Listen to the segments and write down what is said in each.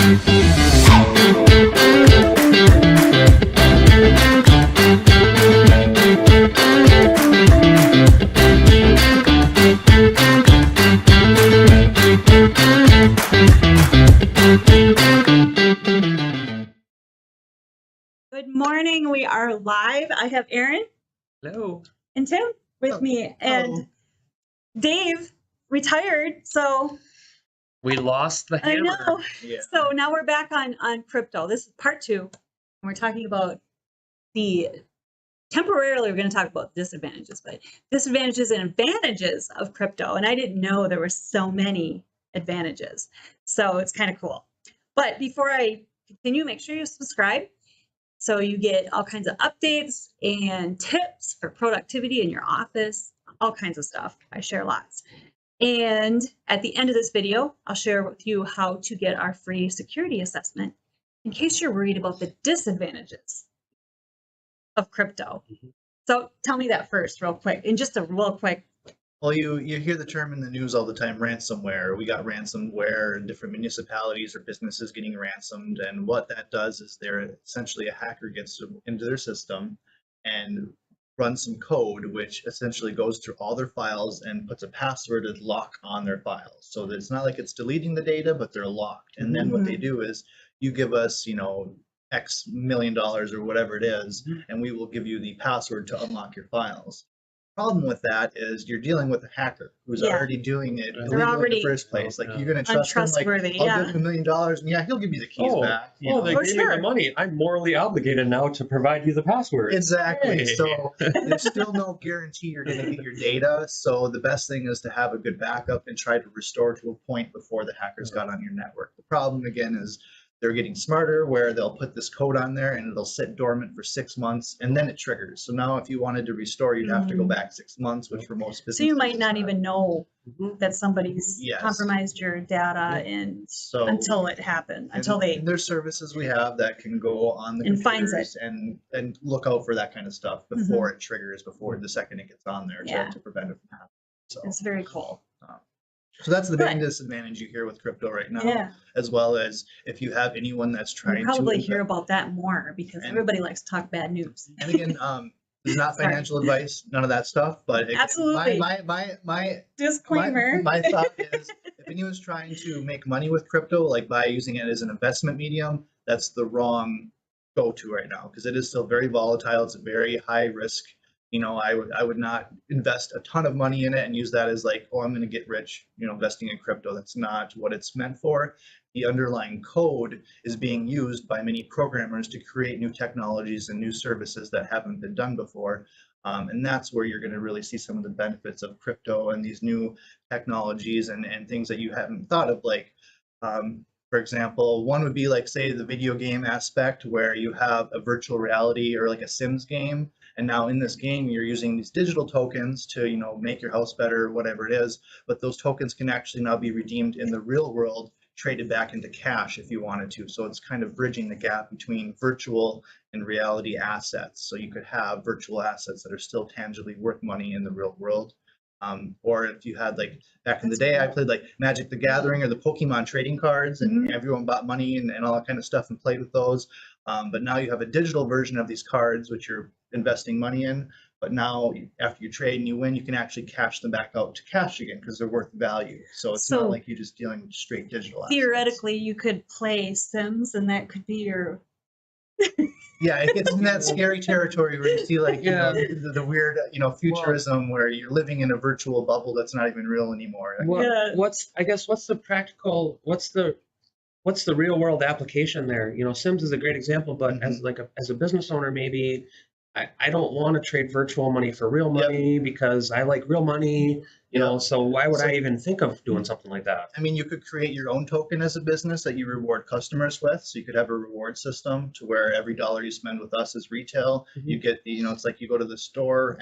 Good morning. We are live. I have Aaron. Hello. And Tim with me. And Dave retired, so we lost the hammer. I know. Yeah. So now we're back on crypto. This is part 2. And we're talking about temporarily we're going to talk about disadvantages, but disadvantages and advantages of crypto. And I didn't know there were so many advantages. So it's kind of cool. But before I continue, make sure you subscribe. So you get all kinds of updates and tips for productivity in your office, all kinds of stuff. I share lots. And at the end of this video, I'll share with you how to get our free security assessment in case you're worried about the disadvantages of crypto. So tell me that first real quick, and just a real quick. Well, you hear the term in the news all the time, ransomware. We got ransomware in different municipalities or businesses getting ransomed. And what that does is essentially a hacker gets into their system and runs some code, which essentially goes through all their files and puts a passworded lock on their files. So that it's not like it's deleting the data, but they're locked. And then what they do is you give us, X million dollars or whatever it is, and we will give you the password to unlock your files. Problem with that is you're dealing with a hacker who's already doing it illegally in the first place. Like, you're going to trust him, like, I'll give him $1 million, and he'll give you the keys back. They gave me the money. I'm morally obligated now to provide you the password. Exactly. Hey. So there's still no guarantee you're going to get your data. So the best thing is to have a good backup and try to restore to a point before the hackers got on your network. The problem, again, is they're getting smarter, where they'll put this code on there and it'll sit dormant for 6 months, and then it triggers. So now if you wanted to restore, you'd have to go back 6 months, which for most businesses. So you might not even know that somebody's compromised your data until it happened, and there's services we have that can go on the computers and look out for that kind of stuff before it triggers, before the second it gets on there to prevent it from happening. So it's very cool. So that's the main disadvantage you hear with crypto right now, as well as if you have anyone that's trying to probably hear about that more, because everybody likes to talk bad news. And again, it's not financial advice, none of that stuff. But again, absolutely, my disclaimer. My thought is, if anyone's trying to make money with crypto, like by using it as an investment medium, that's the wrong go-to right now, because it is still very volatile. It's a very high risk. I would not invest a ton of money in it and use that as like, oh, I'm going to get rich, investing in crypto. That's not what it's meant for. The underlying code is being used by many programmers to create new technologies and new services that haven't been done before. And that's where you're going to really see some of the benefits of crypto and these new technologies and things that you haven't thought of, like, for example, one would be like, say, the video game aspect, where you have a virtual reality or like a Sims game. And now in this game, you're using these digital tokens to, make your house better, whatever it is. But those tokens can actually now be redeemed in the real world, traded back into cash if you wanted to. So it's kind of bridging the gap between virtual and reality assets. So you could have virtual assets that are still tangibly worth money in the real world. Or if you had, like, back in the day, I played like Magic the Gathering or the Pokemon trading cards, and everyone bought money and all that kind of stuff and played with those. But now you have a digital version of these cards, which you're investing money in. But now after you trade and you win, you can actually cash them back out to cash again because they're worth value. So it's not like you're just dealing with straight digital assets. Theoretically, you could play Sims, and that could be your... Yeah, it gets in that scary territory where you see, like, the weird, futurism where you're living in a virtual bubble that's not even real anymore. What's the real world application there? Sims is a great example, but as a business owner, maybe I don't want to trade virtual money for real money because I like real money. So why would I even think of doing something like that? I mean, you could create your own token as a business that you reward customers with. So you could have a reward system to where every dollar you spend with us is retail. You get it's like you go to the store,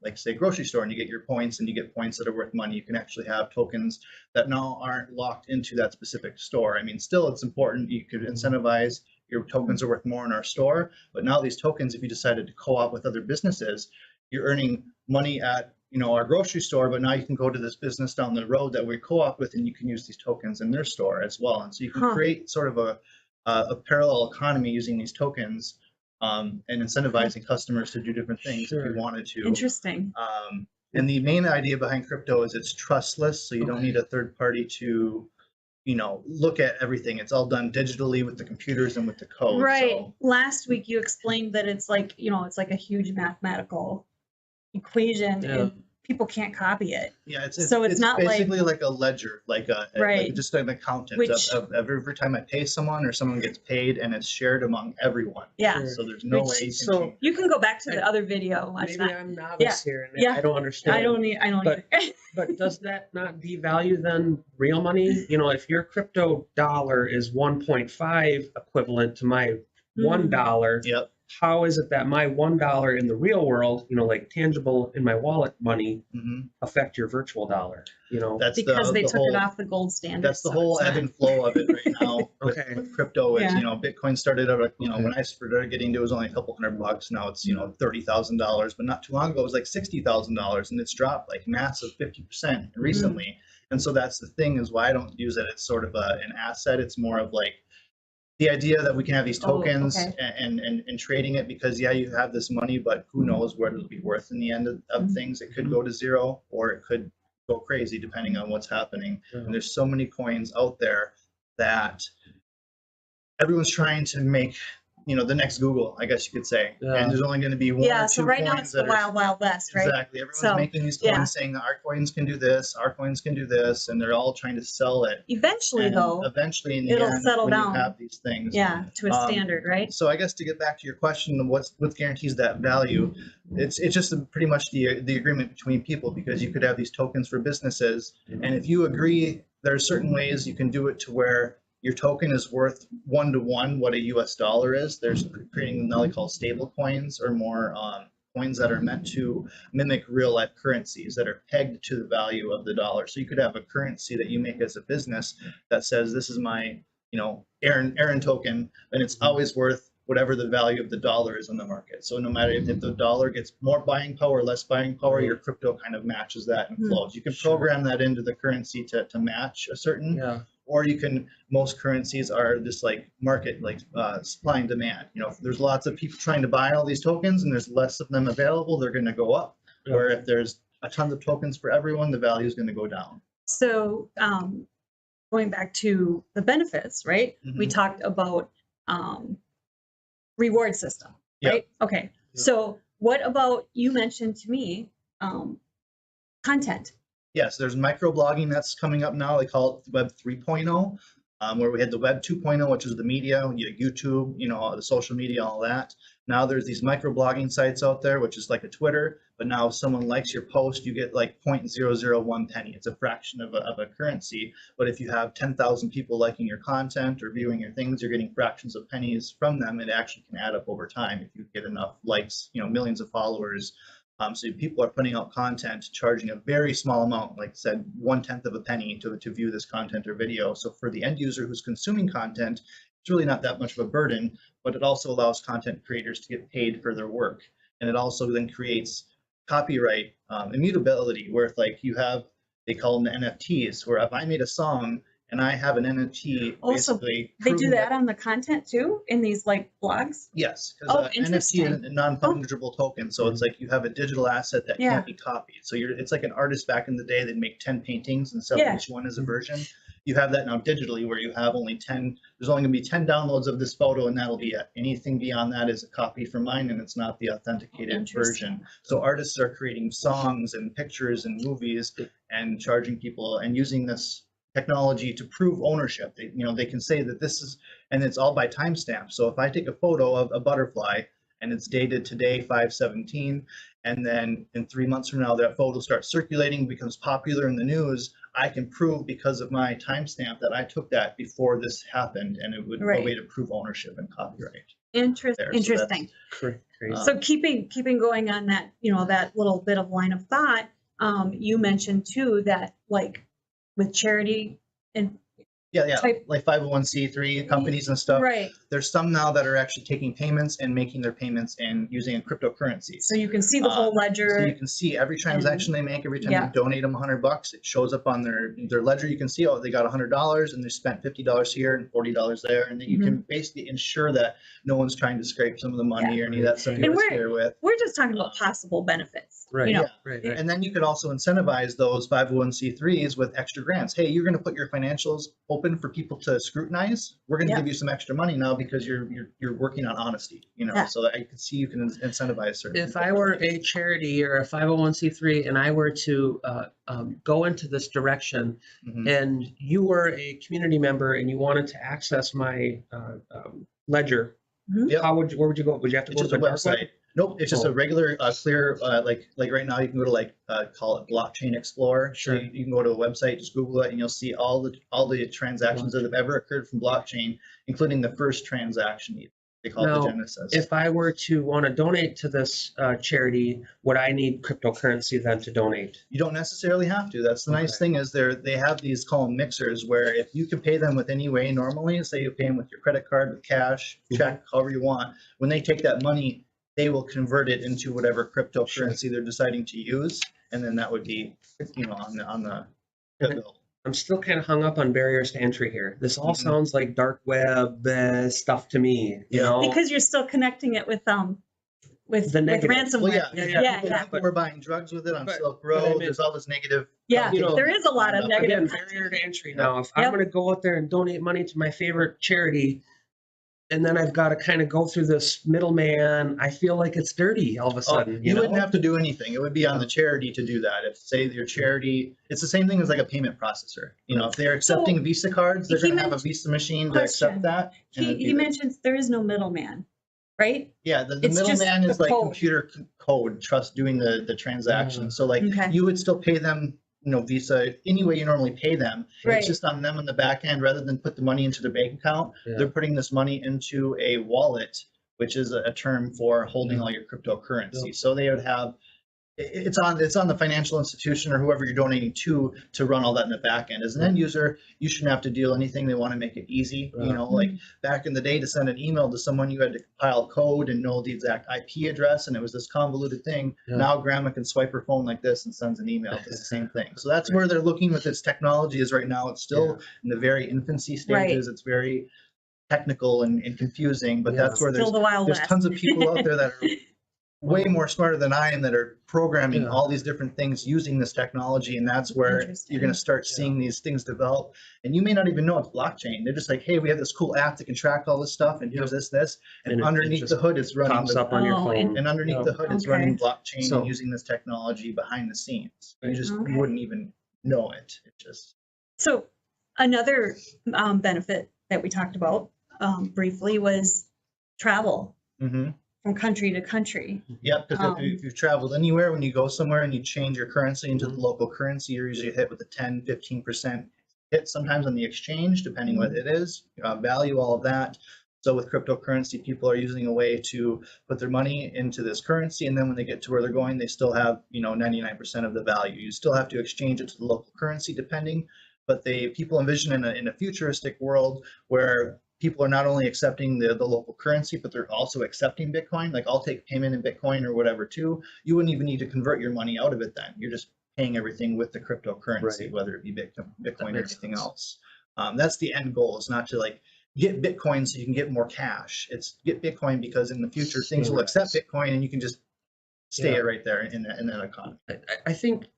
like, say, grocery store, and you get your points, and you get points that are worth money. You can actually have tokens that now aren't locked into that specific store. I mean, still, it's important. You could incentivize your tokens are worth more in our store, but now these tokens, if you decided to co-op with other businesses, you're earning money at our grocery store, but now you can go to this business down the road that we co-op with, and you can use these tokens in their store as well. And so you can create sort of a parallel economy using these tokens, and incentivizing customers to do different things if you wanted to. Interesting. And the main idea behind crypto is it's trustless, so you don't need a third party to, look at everything. It's all done digitally with the computers and with the code. Right. So, Last week you explained that it's like, it's like a huge mathematical equation and people can't copy it. yeah, it's not basically like a ledger, like just an accountant of every time I pay someone or someone gets paid, and it's shared among everyone. Yeah. So there's no way you can change. You can go back to the other video. Watch Maybe that. I'm novice here and I don't understand. I don't either. But does that not devalue then real money? If your crypto dollar is 1.5 equivalent to my $1, Yep. how is it that my $1 in the real world, like tangible in my wallet money, affect your virtual dollar? That's because they took whole, it off the gold standard. That's the whole ebb and flow of it right now with crypto. Is Bitcoin started out, when I started getting into it was only a couple $100. Now it's $30,000, but not too long ago it was like $60,000, and it's dropped like massive 50% recently. And so that's the thing, is why I don't use it as sort of an asset. It's more of like the idea that we can have these tokens and trading it, because you have this money, but who knows what it'll be worth in the end of things. It could go to zero, or it could go crazy depending on what's happening. And there's so many coins out there that everyone's trying to make the next Google, I guess you could say. And there's only going to be one or two so right now it's the wild west, right? Exactly. Everyone's making these coins saying that our coins can do this, our coins can do this, and they're all trying to sell it. Eventually, in the it'll end, settle when down. You have these things. To a standard, right? So I guess to get back to your question of what guarantees that value, it's just pretty much the agreement between people, because you could have these tokens for businesses, and if you agree, there are certain ways you can do it to where your token is worth 1-to-1 what a US dollar is. There's creating now they call stable coins, or more coins that are meant to mimic real life currencies that are pegged to the value of the dollar. So you could have a currency that you make as a business that says, this is my, Aaron token, and it's always worth whatever the value of the dollar is on the market. So no matter if the dollar gets more buying power, less buying power, your crypto kind of matches that and flows. You can program that into the currency to match a certain, or you can, most currencies are just like market, like supply and demand. If there's lots of people trying to buy all these tokens and there's less of them available, they're going to go up. Or if there's a ton of tokens for everyone, the value is going to go down. So going back to the benefits, right? We talked about reward system, right? Okay. So what about, you mentioned to me, content. Yes, there's microblogging that's coming up now. They call it Web 3.0, where we had the Web 2.0, which is the media, YouTube, the social media, all that. Now there's these microblogging sites out there, which is like a Twitter, but now if someone likes your post, you get like 0.001 penny. It's a fraction of a currency. But if you have 10,000 people liking your content or viewing your things, you're getting fractions of pennies from them. It actually can add up over time if you get enough likes, millions of followers. So people are putting out content, charging a very small amount, like I said, 1/10 of a penny to view this content or video. So for the end user who's consuming content, it's really not that much of a burden, but it also allows content creators to get paid for their work. And it also then creates copyright immutability, where if they call them the NFTs, where if I made a song and I have an NFT, basically. They do that on the content too, in these like blogs? Yes, because NFT is a non-fungible token. So it's like you have a digital asset that can't be copied. So it's like an artist back in the day, they'd make 10 paintings and sell each one as a version. You have that now digitally, where you have only 10, there's only gonna be 10 downloads of this photo, and that'll be it. Anything beyond that is a copy from mine, and it's not the authenticated version. So artists are creating songs and pictures and movies and charging people and using this technology to prove ownership. They can say that this is, and it's all by timestamp. So if I take a photo of a butterfly and it's dated today, 5/17, and then in 3 months from now that photo starts circulating, becomes popular in the news, I can prove because of my timestamp that I took that before this happened, and it would be a way to prove ownership and copyright. Interesting. So keeping going on that, that little bit of line of thought, you mentioned too that like with charity and Yeah, type. like 501c3 companies and stuff. Right. There's some now that are actually taking payments and making their payments and using a cryptocurrency. So you can see the whole ledger. So you can see every transaction they make, every time Yeah. you donate them $100, it shows up on their ledger. You can see, oh, they got $100 and they spent $50 here and $40 there, and then you can basically ensure that no one's trying to scrape some of the money or any of that stuff you were there with. We're just talking about possible benefits. Right. You know? Right. And then you could also incentivize those 501c3s with extra grants. Hey, you're going to put your financials open for people to scrutinize. We're going to give you some extra money now because you're working on honesty. You know, so I can see you can incentivize certain. If I were a charity or a 501c3 and I were to go into this direction, and you were a community member and you wanted to access my ledger, where would you go? Would you have to go to the website? Nope, it's just a regular clear, like right now you can go to call it Blockchain Explorer. Sure. So you can go to a website, just Google it, and you'll see all the transactions that have ever occurred from blockchain, including the first transaction. They call it the Genesis. If I were to want to donate to this charity, would I need cryptocurrency then to donate? You don't necessarily have to. That's the nice thing is they have these called mixers where if you can pay them with any way normally, say you pay them with your credit card, with cash, check, however you want, when they take that money, they will convert it into whatever cryptocurrency they're deciding to use, and then that would be, on the bill. I'm still kind of hung up on barriers to entry here. This all sounds like dark web stuff to me, you know? Because you're still connecting it with ransomware. Well, people were buying drugs with it on Silk Road. There's all this negative. Yeah, there is a lot of negative. Again, barrier to entry. Now, if I'm going to go out there and donate money to my favorite charity, and then I've got to kind of go through this middleman, I feel like it's dirty all of a sudden. You wouldn't have to do anything. It would be on the charity to do that. If, say, your charity, it's the same thing as like a payment processor. You know, if they're accepting Visa cards, they're going to have a Visa machine to accept that. He mentions there is no middleman, right? Yeah, the middleman is like computer code, trust doing the transaction. So like you would still pay them, Visa, any way you normally pay them. Right. It's just on them on the back end. Rather than put the money into their bank account, they're putting this money into a wallet, which is a term for holding all your cryptocurrency. So they would have, it's on the financial institution or whoever you're donating to run all that in the back end. As an end user, you shouldn't have to deal anything. They want to make it easy. Like back in the day, to send an email to someone, you had to compile code and know the exact IP address, and it was this convoluted thing. Now grandma can swipe her phone like this and sends an email. It's the same thing. So that's where they're looking with this technology. Is right now it's still in the very infancy stages. It's very technical and confusing, but that's where there's tons of people out there that are way more smarter than I am that are programming all these different things using this technology, and that's where you're going to start seeing these things develop. And you may not even know it's blockchain. They're just like, hey, we have this cool app that can track all this stuff, and here's this, and underneath the hood it's running up on your phone. And underneath the hood it's running blockchain and using this technology behind the scenes. You just wouldn't even know it. So another benefit that we talked about briefly was travel. From country to country. Yep, because if you've traveled anywhere, when you go somewhere and you change your currency into the local currency, you're usually hit with a 10, 15% hit sometimes on the exchange, depending what it is, value, all of that. So with cryptocurrency, people are using a way to put their money into this currency, and then when they get to where they're going, they still have 99% of the value. You still have to exchange it to the local currency, depending, but people envision in a futuristic world where people are not only accepting the local currency, but they're also accepting Bitcoin. Like I'll take payment in Bitcoin or whatever too. You wouldn't even need to convert your money out of it then. You're just paying everything with the cryptocurrency, whether it be Bitcoin or anything else. That's the end goal, is not to like get Bitcoin so you can get more cash. It's get Bitcoin because in the future things will accept Bitcoin and you can just stay it right there in that economy. I think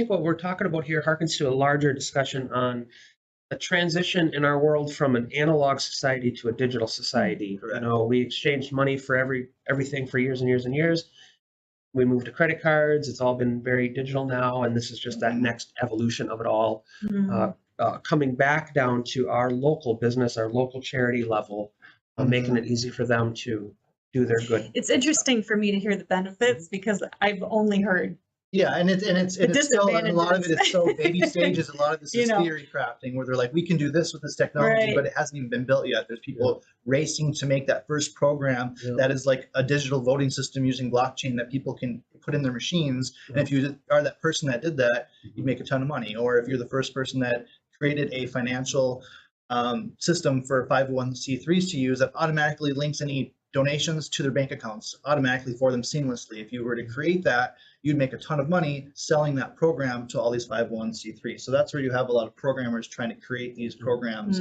what we're talking about here harkens to a larger discussion on a transition in our world from an analog society to a digital society. Correct. We exchanged money for everything for years and years and years. We moved to credit cards. It's all been very digital now, and this is just that next evolution of it all. Coming back down to our local business, our local charity level, making it easy for them to do their good. It's interesting for me to hear the benefits because I've only heard. Yeah, and it's still, and a lot of it is so baby stages. A lot of this is theory crafting, where they're like, we can do this with this technology, but it hasn't even been built yet. There's people racing to make that first program that is like a digital voting system using blockchain that people can put in their machines. And if you are that person that did that, you make a ton of money. Or if you're the first person that created a financial system for 501c3s to use that automatically links any donations to their bank accounts automatically for them seamlessly. If you were to create that, you'd make a ton of money selling that program to all these 501c3s. So that's where you have a lot of programmers trying to create these programs.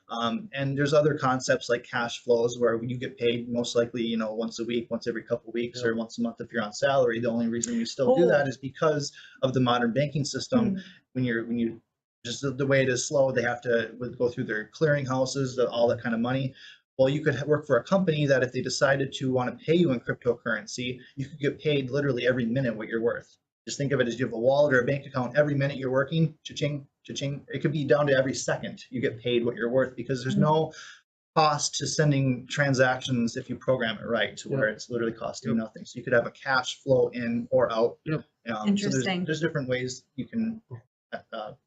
And there's other concepts like cash flows where you get paid most likely, you know, once a week, once every couple of weeks, or once a month if you're on salary. The only reason we still do that is because of the modern banking system. When you just the way it is slow, they have to go through their clearing houses, all that kind of money. Well, you could work for a company that if they decided to want to pay you in cryptocurrency, you could get paid literally every minute what you're worth. Just think of it as you have a wallet or a bank account. Every minute you're working, cha-ching, cha-ching. It could be down to every second you get paid what you're worth, because there's no cost to sending transactions if you program it right, to where it's literally costing nothing. So you could have a cash flow in or out. Interesting. So there's different ways you can. I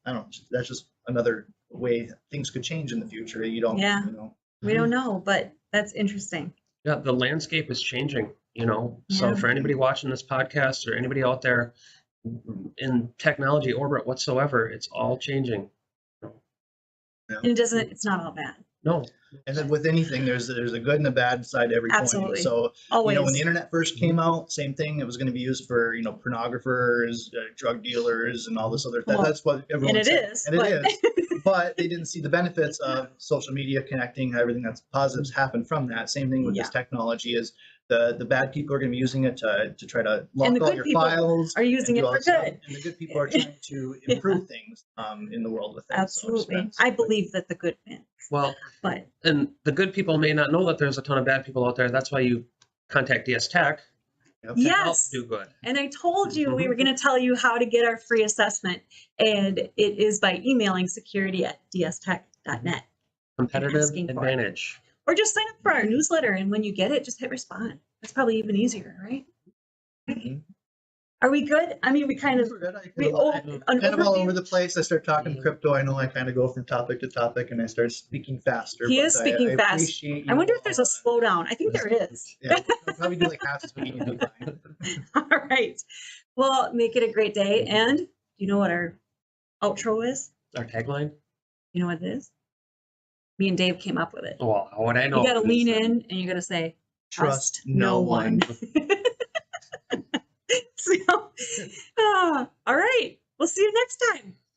don't know. That's just another way things could change in the future. You don't. Yeah. You know. We don't know, but that's interesting. Yeah, the landscape is changing, you know. So for anybody watching this podcast or anybody out there in technology orbit whatsoever, it's all changing. And it's not all bad. No. And then with anything, there's a good and a bad side to every coin. So Always. you know, when the internet first came out, same thing. It was going to be used for, you know, pornographers, drug dealers, and all this other. That's what everyone said. And it is. But they didn't see the benefits of social media connecting, everything that's positives happen from that. Same thing with this technology is the bad people are going to be using it to try to lock all your files. Are using it for good. And the good people are trying to improve things in the world with it. Absolutely. So I believe that the good wins. Well, and the good people may not know that there's a ton of bad people out there. That's why you contact DS Tech. To help do good. And I told you we were going to tell you how to get our free assessment, and it is by emailing security@dstech.net. Competitive advantage. Or just sign up for our newsletter, and when you get it, just hit respond. That's probably even easier, right? Are we good? I mean, we kind of kind of all over the place. I start talking crypto. I know I kind of go from topic to topic, and I start speaking faster. He is speaking fast. I wonder if there's a slowdown. I think there is. Yeah, I'll probably do like half the speaking. All right. Well, make it a great day. And you know what our outro is? Our tagline? You know what it is? Me and Dave came up with it. Well, what I know. You got to lean in, and you got to say, trust no one. So, all right. We'll see you next time.